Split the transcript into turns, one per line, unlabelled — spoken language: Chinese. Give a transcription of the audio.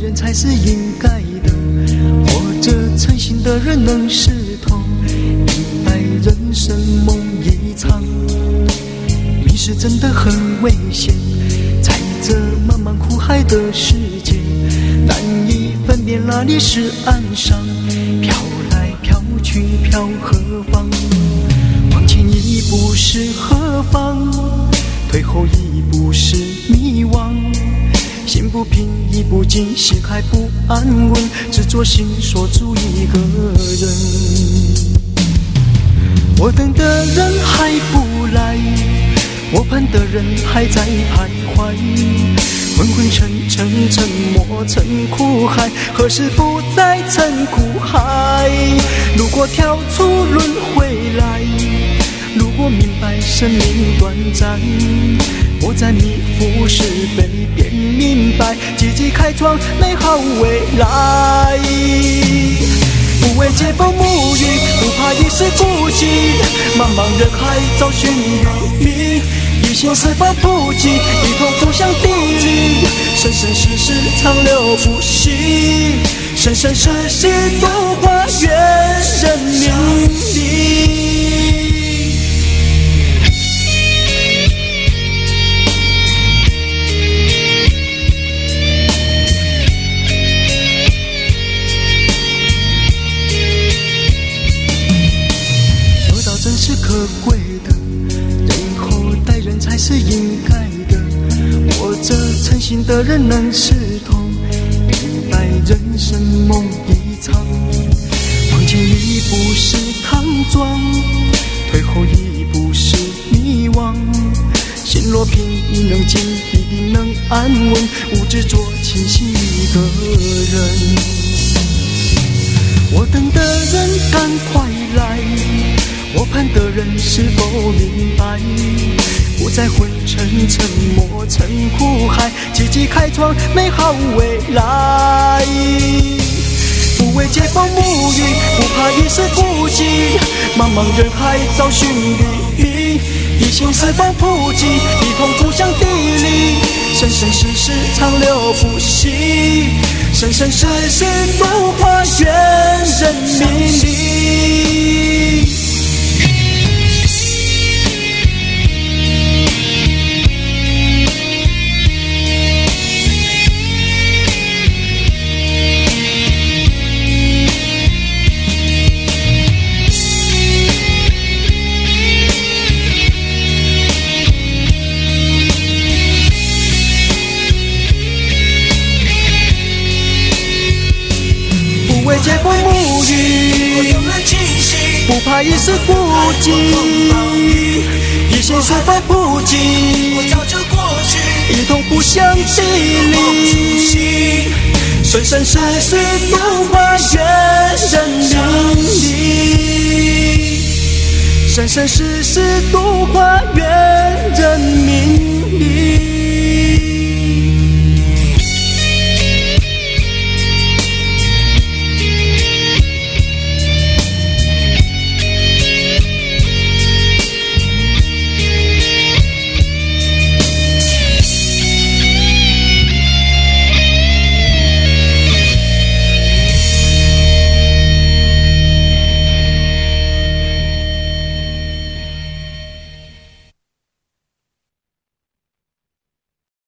人才是应该的，活着诚心的人能识透，明白人生梦一场。迷失真的很危险，在这茫茫苦海的世界，难以分辨哪里是岸上，飘来飘去飘何方？往前一步是何方？退后一步是迷惘。心不平意不静，心还不安稳，只做心锁住一个人。我等的人还不来，我盼的人还在徘徊，昏昏沉沉，沉没成苦海，何时不再成苦海？如果跳出轮回来，如果明白生命短暂，我在迷覆是非便明白，积极开创美好未来。不畏街风沐雨，不怕一时孤寂，茫茫人海找寻与你，一心四方不羁，一同走向地理，生生世世长流不息，生生世世度化愿人民力。真是可贵的，人后待人才是应该的，活着诚心的人能识透，明白人生梦一场。往前一步是莽撞，退后一步是迷惘。心若平亦能静，必定能安稳，无执着清醒一个人。我等的人赶快来，我盼的人是否明白？不再昏沉沉没成苦海，积极开创美好未来。不畏街风沐雨，不怕一时孤寂，茫茫人海找寻意义，一心四方普及，一同走向地理，生生世世长流不息，生生世世度化愿人民力。不畏街风沐雨，不怕一时孤寂，一心四方普及，一同步向地理，生生世世度化愿人民力，生生世世度化愿人民力。